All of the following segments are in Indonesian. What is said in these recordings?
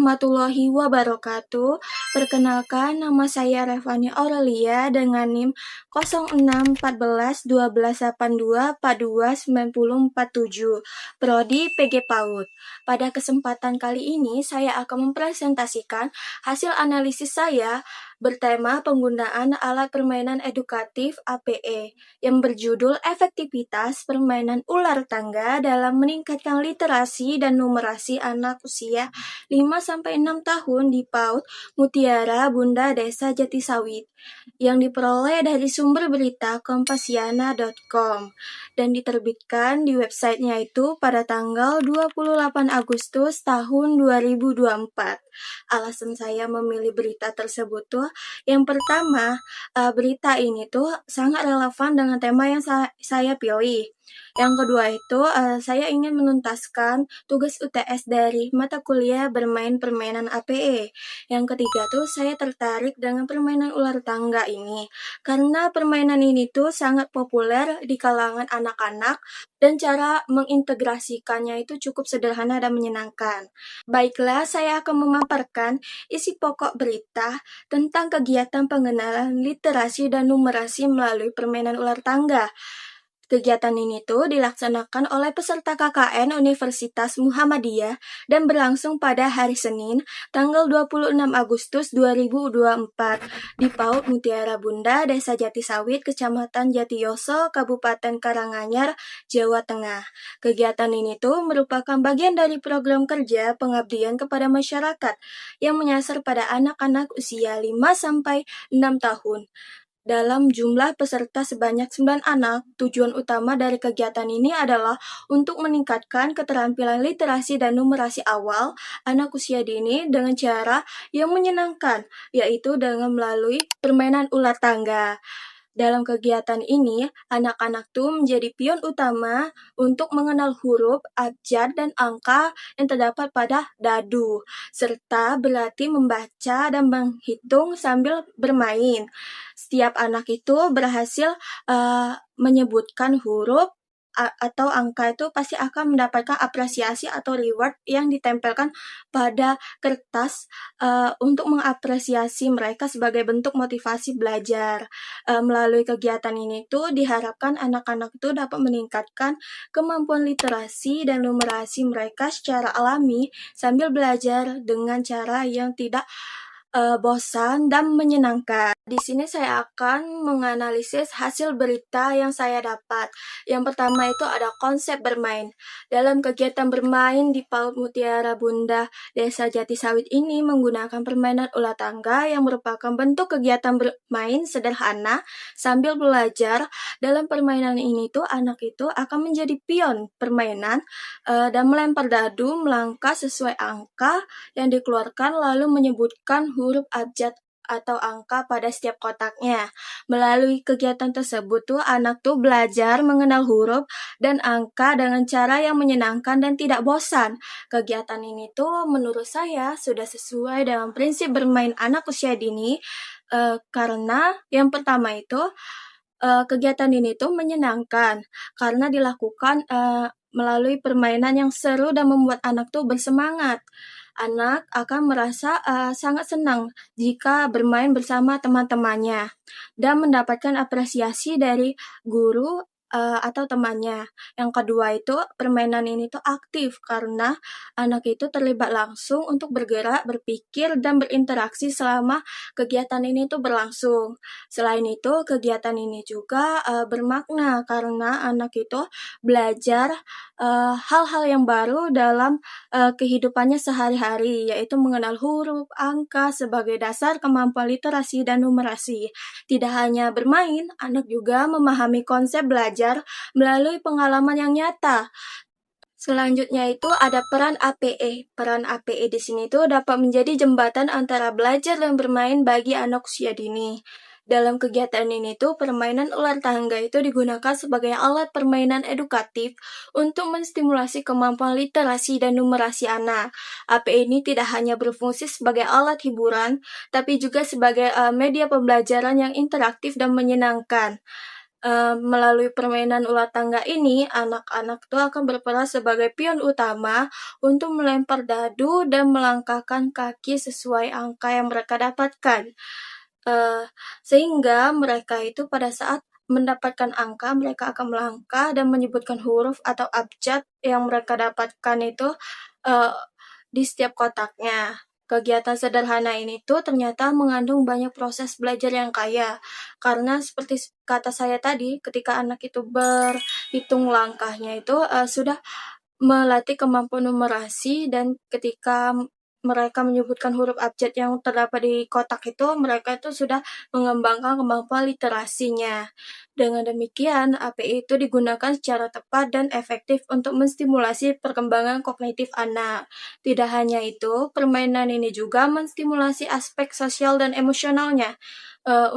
warahmatullahi wabarakatuh. Perkenalkan, nama saya Revani Aurelia dengan NIM 0614121282429047, Prodi PG PAUD. Pada kesempatan kali ini, saya akan mempresentasikan hasil analisis saya bertema penggunaan alat permainan edukatif APE yang berjudul Efektivitas Permainan Ular Tangga dalam Meningkatkan Literasi dan Numerasi Anak Usia 5-6 tahun di PAUD Mutiara Bunda Desa Jatisawit, yang diperoleh dari sumber berita kompasiana.com dan diterbitkan di websitenya itu pada tanggal 28 Agustus tahun 2024. Alasan saya memilih berita tersebut tuh, yang pertama, berita ini tuh sangat relevan dengan tema yang saya pilih. Yang kedua itu, saya ingin menuntaskan tugas UTS dari mata kuliah bermain permainan APE. Yang ketiga tuh, saya tertarik dengan permainan ular tangga ini, karena permainan ini tuh sangat populer di kalangan anak-anak, dan cara mengintegrasikannya itu cukup sederhana dan menyenangkan. Baiklah, saya akan memaparkan isi pokok berita tentang kegiatan pengenalan literasi dan numerasi melalui permainan ular tangga. Kegiatan ini tuh dilaksanakan oleh peserta KKN Universitas Muhammadiyah dan berlangsung pada hari Senin, tanggal 26 Agustus 2024 di PAUD Mutiara Bunda, Desa Jatisawit, Kecamatan Jatiyoso, Kabupaten Karanganyar, Jawa Tengah. Kegiatan ini tuh merupakan bagian dari program kerja pengabdian kepada masyarakat yang menyasar pada anak-anak usia 5-6 tahun. Dalam jumlah peserta sebanyak 9 anak, tujuan utama dari kegiatan ini adalah untuk meningkatkan keterampilan literasi dan numerasi awal anak usia dini dengan cara yang menyenangkan, yaitu dengan melalui permainan ular tangga. Dalam kegiatan ini, anak-anak tuh menjadi pion utama untuk mengenal huruf, abjad, dan angka yang terdapat pada dadu, serta berlatih membaca dan menghitung sambil bermain. Setiap anak itu berhasil menyebutkan huruf atau angka itu pasti akan mendapatkan apresiasi atau reward yang ditempelkan pada kertas untuk mengapresiasi mereka sebagai bentuk motivasi belajar. Melalui kegiatan ini tuh diharapkan anak-anak itu dapat meningkatkan kemampuan literasi dan numerasi mereka secara alami sambil belajar dengan cara yang tidak bosan dan menyenangkan. Di sini saya akan menganalisis hasil berita yang saya dapat. Yang pertama itu ada konsep bermain. Dalam kegiatan bermain di PAUD Mutiara Bunda Desa Jatisawit ini menggunakan permainan ular tangga yang merupakan bentuk kegiatan bermain sederhana sambil belajar. Dalam permainan ini tuh anak itu akan menjadi pion permainan dan melempar dadu melangkah sesuai angka yang dikeluarkan lalu menyebutkan huruf abjad atau angka pada setiap kotaknya. Melalui kegiatan tersebut tuh anak tuh belajar mengenal huruf dan angka dengan cara yang menyenangkan dan tidak bosan. Kegiatan ini tuh menurut saya sudah sesuai dengan prinsip bermain anak usia dini karena yang pertama itu kegiatan ini tuh menyenangkan karena dilakukan melalui permainan yang seru dan membuat anak tuh bersemangat. Anak akan merasa sangat senang jika bermain bersama teman-temannya dan mendapatkan apresiasi dari guru atau temannya. Yang kedua itu permainan ini tuh aktif karena anak itu terlibat langsung untuk bergerak, berpikir, dan berinteraksi selama kegiatan ini tuh berlangsung. Selain itu kegiatan ini juga bermakna karena anak itu belajar hal-hal yang baru dalam kehidupannya sehari-hari, yaitu mengenal huruf, angka sebagai dasar kemampuan literasi dan numerasi. Tidak hanya bermain, anak juga memahami konsep belajar melalui pengalaman yang nyata. Selanjutnya itu ada peran APE. Peran APE di sini tuh dapat menjadi jembatan antara belajar dan bermain bagi anak usia dini. Dalam kegiatan ini tuh permainan ular tangga itu digunakan sebagai alat permainan edukatif untuk menstimulasi kemampuan literasi dan numerasi anak. APE ini tidak hanya berfungsi sebagai alat hiburan, tapi juga sebagai media pembelajaran yang interaktif dan menyenangkan. Melalui permainan ular tangga ini, anak-anak tuh akan berperan sebagai pion utama untuk melempar dadu dan melangkahkan kaki sesuai angka yang mereka dapatkan. Sehingga mereka itu pada saat mendapatkan angka, mereka akan melangkah dan menyebutkan huruf atau abjad yang mereka dapatkan itu uh, di setiap kotaknya. Kegiatan sederhana ini tuh ternyata mengandung banyak proses belajar yang kaya. Karena seperti kata saya tadi, ketika anak itu berhitung langkahnya itu sudah melatih kemampuan numerasi, dan ketika mereka menyebutkan huruf abjad yang terdapat di kotak itu, mereka itu sudah mengembangkan kemampuan literasinya. Dengan demikian, API itu digunakan secara tepat dan efektif untuk menstimulasi perkembangan kognitif anak. Tidak hanya itu, permainan ini juga menstimulasi aspek sosial dan emosionalnya.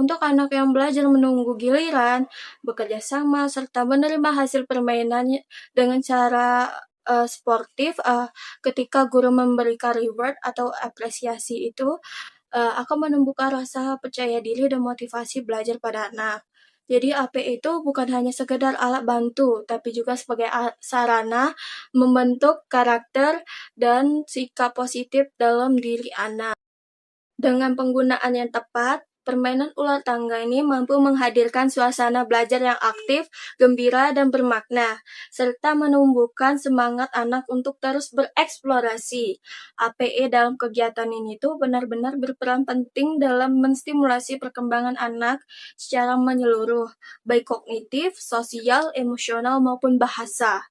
Untuk anak yang belajar menunggu giliran, bekerja sama, serta menerima hasil permainannya dengan cara sportif, ketika guru memberikan reward atau apresiasi itu akan menumbuhkan rasa percaya diri dan motivasi belajar pada anak. Jadi AP itu bukan hanya sekedar alat bantu, tapi juga sebagai sarana membentuk karakter dan sikap positif dalam diri anak. Dengan penggunaan yang tepat, permainan ular tangga ini mampu menghadirkan suasana belajar yang aktif, gembira, dan bermakna, serta menumbuhkan semangat anak untuk terus bereksplorasi. APE dalam kegiatan ini tuh benar-benar berperan penting dalam menstimulasi perkembangan anak secara menyeluruh, baik kognitif, sosial, emosional, maupun bahasa.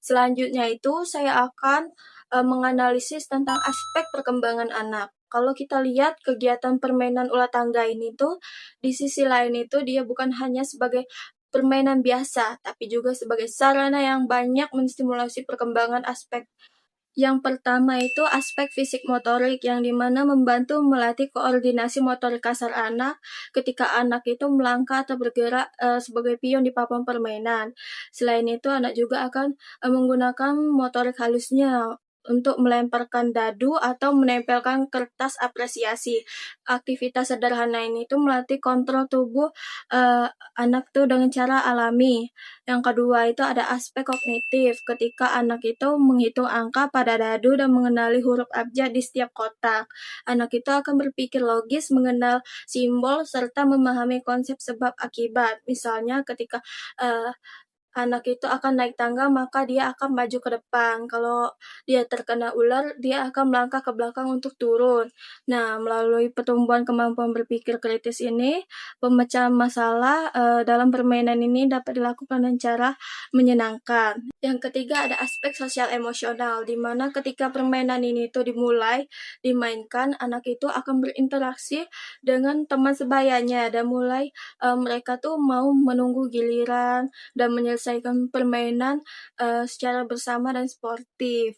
Selanjutnya itu saya akan menganalisis tentang aspek perkembangan anak. Kalau kita lihat kegiatan permainan ular tangga ini tuh, di sisi lain itu dia bukan hanya sebagai permainan biasa, tapi juga sebagai sarana yang banyak menstimulasi perkembangan aspek. Yang pertama itu aspek fisik motorik, yang dimana membantu melatih koordinasi motorik kasar anak ketika anak itu melangkah atau bergerak sebagai pion di papan permainan. Selain itu, anak juga akan menggunakan motorik halusnya untuk melemparkan dadu atau menempelkan kertas apresiasi. Aktivitas sederhana ini tuh melatih kontrol tubuh anak tuh dengan cara alami. Yang kedua itu ada aspek kognitif, ketika anak itu menghitung angka pada dadu dan mengenali huruf abjad di setiap kotak. Anak itu akan berpikir logis, mengenal simbol, serta memahami konsep sebab akibat. Misalnya ketika anak itu akan naik tangga, maka dia akan maju ke depan. Kalau dia terkena ular, dia akan melangkah ke belakang untuk turun. Nah, melalui pertumbuhan kemampuan berpikir kritis ini, pemecahan masalah dalam permainan ini dapat dilakukan dengan cara menyenangkan. Yang ketiga ada aspek sosial emosional, di mana ketika permainan ini itu dimainkan, anak itu akan berinteraksi dengan teman sebayanya, dan mulai mereka tuh mau menunggu giliran dan menyelesaikan permainan secara bersama dan sportif.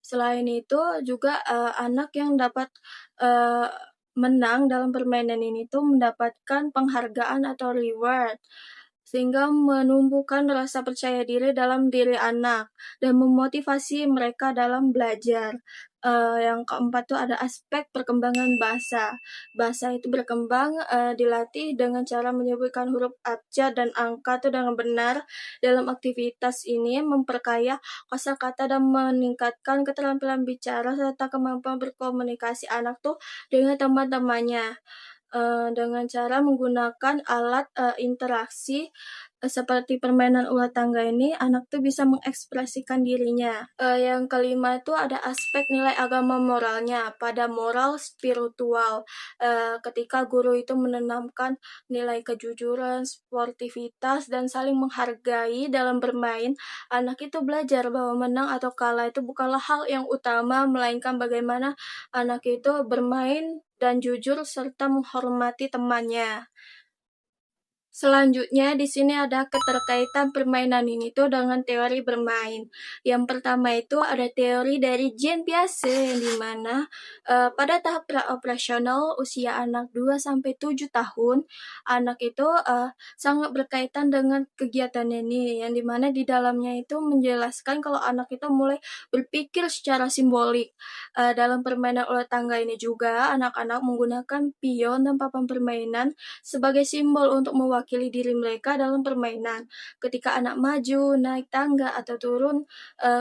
Selain itu juga anak yang dapat uh, menang dalam permainan ini tuh mendapatkan penghargaan atau reward, sehingga menumbuhkan rasa percaya diri dalam diri anak dan memotivasi mereka dalam belajar. Yang keempat tuh ada aspek perkembangan bahasa. Bahasa itu berkembang dilatih dengan cara menyebutkan huruf abjad dan angka tuh dengan benar. Dalam aktivitas ini memperkaya kosakata dan meningkatkan keterampilan bicara serta kemampuan berkomunikasi anak tuh dengan teman-temannya. Dengan cara menggunakan alat interaksi seperti permainan ular tangga ini, anak tuh bisa mengekspresikan dirinya. Yang kelima itu ada aspek nilai agama moralnya. Pada moral spiritual, ketika guru itu menanamkan nilai kejujuran, sportivitas, dan saling menghargai dalam bermain, anak itu belajar bahwa menang atau kalah itu bukanlah hal yang utama, melainkan bagaimana anak itu bermain dan jujur serta menghormati temannya. Selanjutnya, di sini ada keterkaitan permainan ini tuh dengan teori bermain. Yang pertama itu ada teori dari Jean Piaget, yang dimana pada tahap praoperasional usia anak 2-7 tahun, anak itu sangat berkaitan dengan kegiatan ini, yang dimana di dalamnya itu menjelaskan kalau anak itu mulai berpikir secara simbolik. Dalam permainan ular tangga ini juga, anak-anak menggunakan pion dan papan permainan sebagai simbol untuk mewakili mewakili diri mereka dalam permainan. Ketika anak maju, naik tangga, atau turun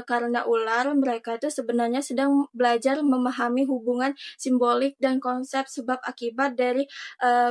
karena ular, mereka itu sebenarnya sedang belajar memahami hubungan simbolik dan konsep sebab akibat dari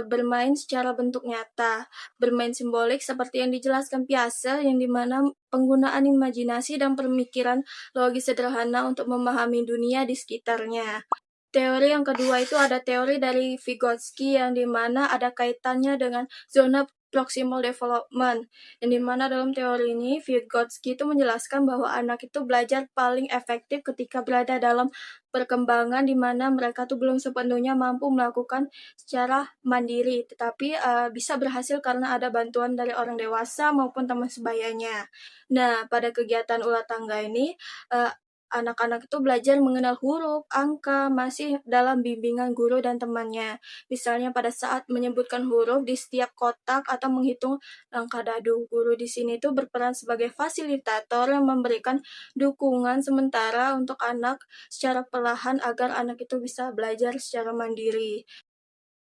bermain secara bentuk nyata. Bermain simbolik seperti yang dijelaskan Piaget, yang dimana penggunaan imajinasi dan pemikiran logis sederhana untuk memahami dunia di sekitarnya. Teori yang kedua itu ada teori dari Vygotsky, yang dimana ada kaitannya dengan zona proximal development, yang dimana dalam teori ini Vygotsky itu menjelaskan bahwa anak itu belajar paling efektif ketika berada dalam perkembangan di mana mereka tuh belum sepenuhnya mampu melakukan secara mandiri, tetapi bisa berhasil karena ada bantuan dari orang dewasa maupun teman sebayanya. Nah, pada kegiatan ulah tangga ini, uh, anak-anak itu belajar mengenal huruf, angka, masih dalam bimbingan guru dan temannya. Misalnya pada saat menyebutkan huruf di setiap kotak atau menghitung langkah dadu. Guru di sini itu berperan sebagai fasilitator yang memberikan dukungan sementara untuk anak secara perlahan agar anak itu bisa belajar secara mandiri.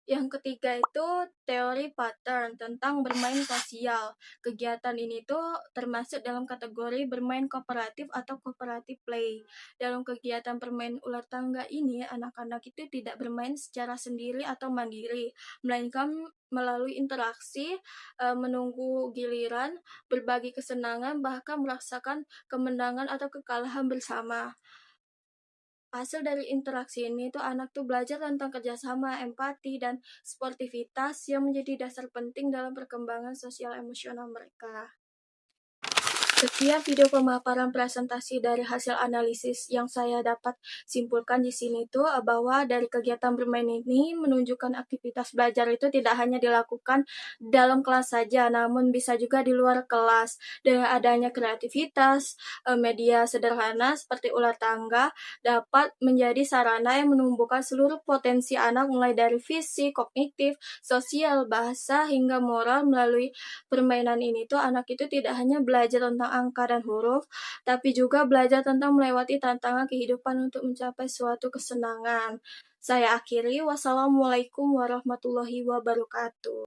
Yang ketiga itu teori pattern tentang bermain sosial. Kegiatan ini tuh termasuk dalam kategori bermain kooperatif atau cooperative play. Dalam kegiatan bermain ular tangga ini, anak-anak itu tidak bermain secara sendiri atau mandiri, melainkan melalui interaksi, menunggu giliran, berbagi kesenangan, bahkan merasakan kemenangan atau kekalahan bersama. Hasil dari interaksi ini tuh anak tuh belajar tentang kerjasama, empati, dan sportivitas yang menjadi dasar penting dalam perkembangan sosial emosional mereka. Setiap video pemaparan presentasi dari hasil analisis yang saya dapat simpulkan di sini tuh bahwa dari kegiatan bermain ini menunjukkan aktivitas belajar itu tidak hanya dilakukan dalam kelas saja, namun bisa juga di luar kelas. Dengan adanya kreativitas, media sederhana seperti ular tangga dapat menjadi sarana yang menumbuhkan seluruh potensi anak mulai dari fisik, kognitif, sosial, bahasa, hingga moral. Melalui permainan ini tuh anak itu tidak hanya belajar tentang angka dan huruf, tapi juga belajar tentang melewati tantangan kehidupan untuk mencapai suatu kesenangan. Saya akhiri, wassalamualaikum warahmatullahi wabarakatuh.